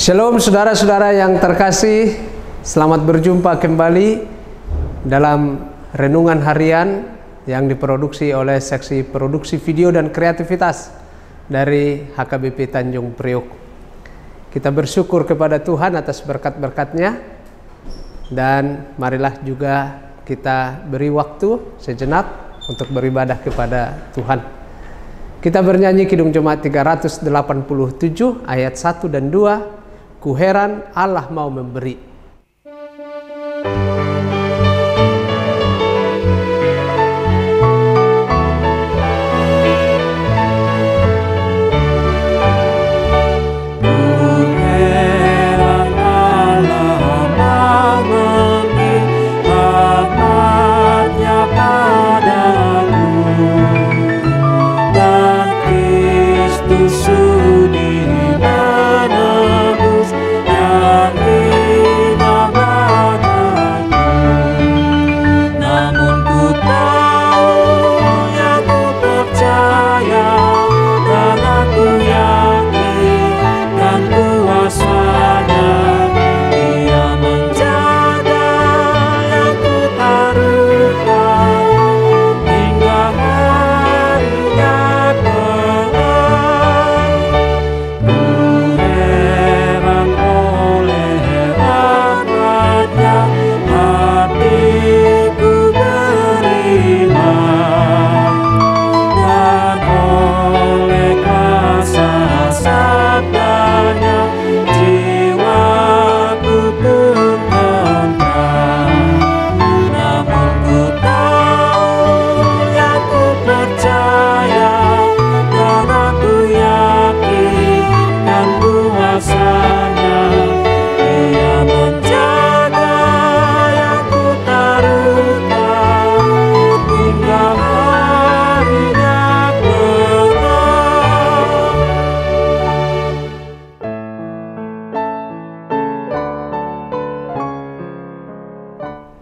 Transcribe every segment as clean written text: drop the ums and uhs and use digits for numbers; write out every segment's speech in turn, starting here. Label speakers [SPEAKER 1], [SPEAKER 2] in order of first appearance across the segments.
[SPEAKER 1] Shalom saudara-saudara yang terkasih, selamat berjumpa kembali dalam renungan harian yang diproduksi oleh seksi produksi video dan kreativitas dari HKBP Tanjung Priok. Kita bersyukur kepada Tuhan atas berkat-berkat-Nya, dan marilah juga kita beri waktu sejenak untuk beribadah kepada Tuhan. Kita bernyanyi Kidung Jemaat 387 ayat 1 dan 2. Ku heran Allah mau memberi.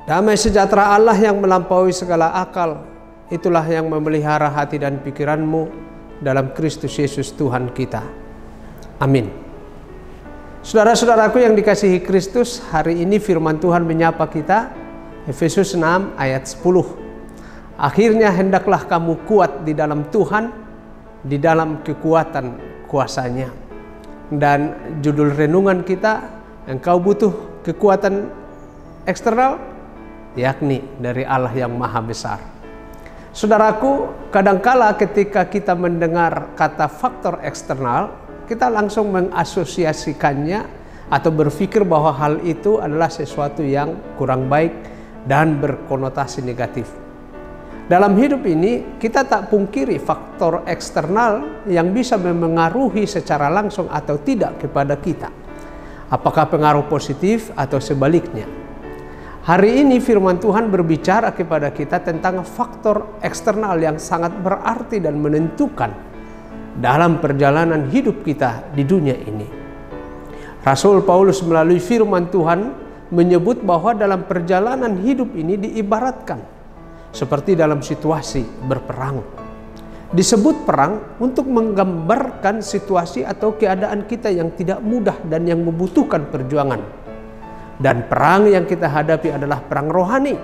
[SPEAKER 1] Damai sejahtera Allah yang melampaui segala akal, itulah yang memelihara hati dan pikiranmu dalam Kristus Yesus Tuhan kita. Amin. Saudara-saudaraku yang dikasihi Kristus, hari ini firman Tuhan menyapa kita, Efesus 6 ayat 10. Akhirnya hendaklah kamu kuat di dalam Tuhan, di dalam kekuatan kuasa-Nya. Dan judul renungan kita, engkau butuh kekuatan eksternal, yakni dari Allah yang Maha Besar. Saudaraku, kadangkala ketika kita mendengar kata faktor eksternal, kita langsung mengasosiasikannya atau berpikir bahwa hal itu adalah sesuatu yang kurang baik dan berkonotasi negatif. Dalam hidup ini, kita tak pungkiri faktor eksternal yang bisa memengaruhi secara langsung atau tidak kepada kita. Apakah pengaruh positif atau sebaliknya? Hari ini firman Tuhan berbicara kepada kita tentang faktor eksternal yang sangat berarti dan menentukan dalam perjalanan hidup kita di dunia ini. Rasul Paulus melalui firman Tuhan menyebut bahwa dalam perjalanan hidup ini diibaratkan seperti dalam situasi berperang. Disebut perang untuk menggambarkan situasi atau keadaan kita yang tidak mudah dan yang membutuhkan perjuangan. Dan perang yang kita hadapi adalah perang rohani,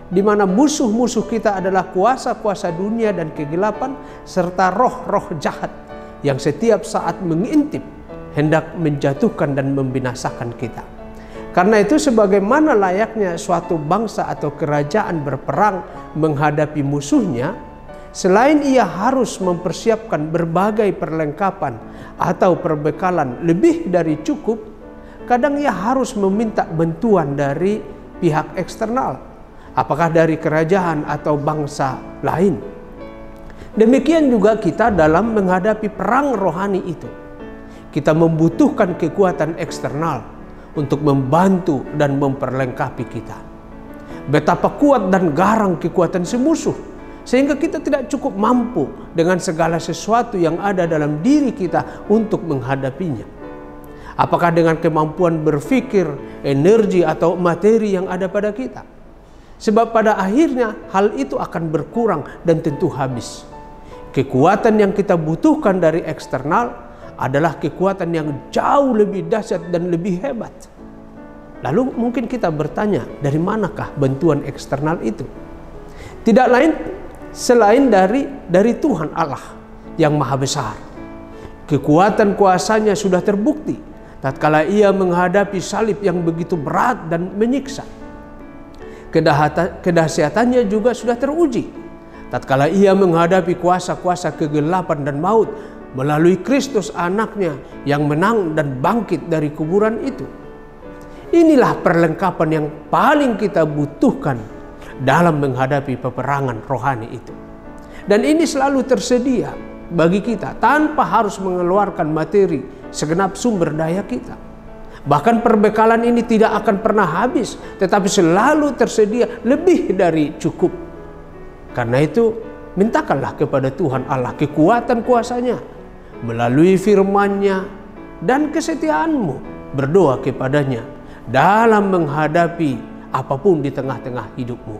[SPEAKER 1] di mana musuh-musuh kita adalah kuasa-kuasa dunia dan kegelapan, serta roh-roh jahat yang setiap saat mengintip, hendak menjatuhkan dan membinasakan kita. Karena itu sebagaimana layaknya suatu bangsa atau kerajaan berperang menghadapi musuhnya, selain ia harus mempersiapkan berbagai perlengkapan atau perbekalan lebih dari cukup, kadang ia harus meminta bantuan dari pihak eksternal, apakah dari kerajaan atau bangsa lain. Demikian juga kita dalam menghadapi perang rohani itu. Kita membutuhkan kekuatan eksternal untuk membantu dan memperlengkapi kita. Betapa kuat dan garang kekuatan si musuh, sehingga kita tidak cukup mampu dengan segala sesuatu yang ada dalam diri kita untuk menghadapinya. Apakah dengan kemampuan berpikir, energi atau materi yang ada pada kita? Sebab pada akhirnya hal itu akan berkurang dan tentu habis. Kekuatan yang kita butuhkan dari eksternal adalah kekuatan yang jauh lebih dahsyat dan lebih hebat. Lalu mungkin kita bertanya, dari manakah bantuan eksternal itu? Tidak lain selain dari Tuhan Allah yang maha besar. Kekuatan kuasanya sudah terbukti tatkala ia menghadapi salib yang begitu berat dan menyiksa. Kedahsyatannya juga sudah teruji tatkala ia menghadapi kuasa-kuasa kegelapan dan maut melalui Kristus anaknya yang menang dan bangkit dari kuburan itu. Inilah perlengkapan yang paling kita butuhkan dalam menghadapi peperangan rohani itu. Dan ini selalu tersedia bagi kita tanpa harus mengeluarkan materi segenap sumber daya kita. Bahkan perbekalan ini tidak akan pernah habis, tetapi selalu tersedia lebih dari cukup. Karena itu, mintakanlah kepada Tuhan Allah kekuatan kuasanya melalui firman-Nya dan kesetiaanmu. Berdoa kepadanya dalam menghadapi apapun di tengah-tengah hidupmu.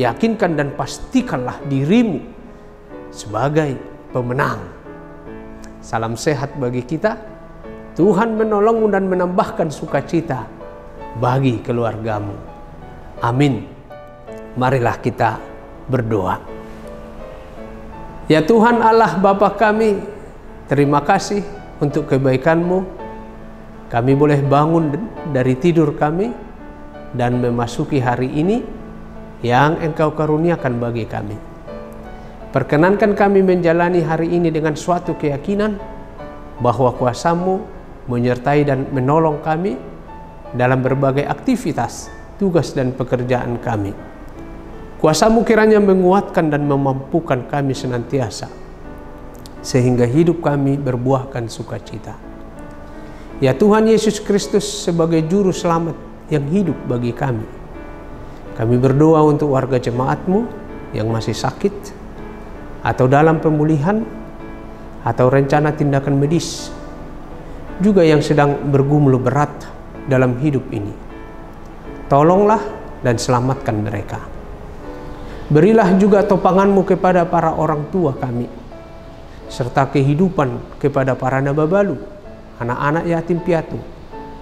[SPEAKER 1] Yakinkan dan pastikanlah dirimu sebagai pemenang. Salam sehat bagi kita. Tuhan menolongmu dan menambahkan sukacita bagi keluargamu. Amin. Marilah kita berdoa. Ya Tuhan Allah Bapa kami, terima kasih untuk kebaikan-Mu. Kami boleh bangun dari tidur kami dan memasuki hari ini yang Engkau karuniakan bagi kami. Perkenankan kami menjalani hari ini dengan suatu keyakinan bahwa kuasa-Mu menyertai dan menolong kami dalam berbagai aktivitas, tugas dan pekerjaan kami. Kuasa-Mu kiranya menguatkan dan memampukan kami senantiasa, sehingga hidup kami berbuahkan sukacita. Ya Tuhan Yesus Kristus sebagai Juru Selamat yang hidup bagi kami. Kami berdoa untuk warga jemaat-Mu yang masih sakit, atau dalam pemulihan, atau rencana tindakan medis, juga yang sedang bergumul berat dalam hidup ini. Tolonglah dan selamatkan mereka. Berilah juga topangan-Mu kepada para orang tua kami, serta kehidupan kepada para nababalu, anak-anak yatim piatu,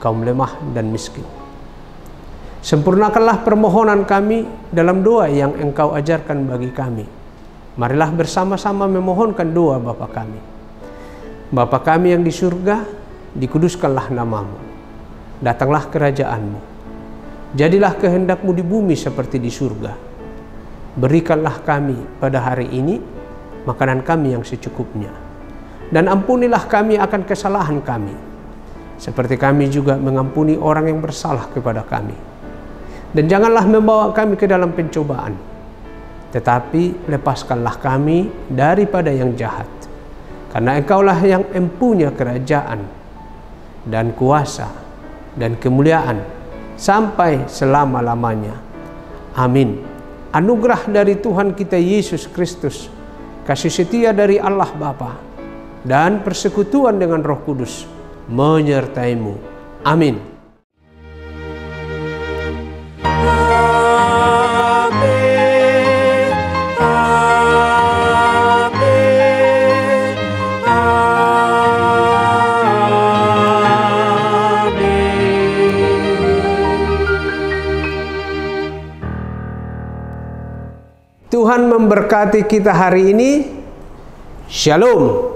[SPEAKER 1] kaum lemah dan miskin. Sempurnakanlah permohonan kami dalam doa yang Engkau ajarkan bagi kami. Marilah bersama-sama memohonkan doa Bapa kami. Bapa kami yang di surga, dikuduskanlah nama-Mu. Datanglah kerajaan-Mu. Jadilah kehendak-Mu di bumi seperti di surga. Berikanlah kami pada hari ini makanan kami yang secukupnya. Dan ampunilah kami akan kesalahan kami, seperti kami juga mengampuni orang yang bersalah kepada kami. Dan janganlah membawa kami ke dalam pencobaan, tetapi lepaskanlah kami daripada yang jahat. Karena Engkaulah yang empunya kerajaan dan kuasa dan kemuliaan sampai selama-lamanya. Amin. Anugerah dari Tuhan kita Yesus Kristus, kasih setia dari Allah Bapa, dan persekutuan dengan Roh Kudus menyertai-Mu. Amin. Tuhan memberkati kita hari ini. Shalom.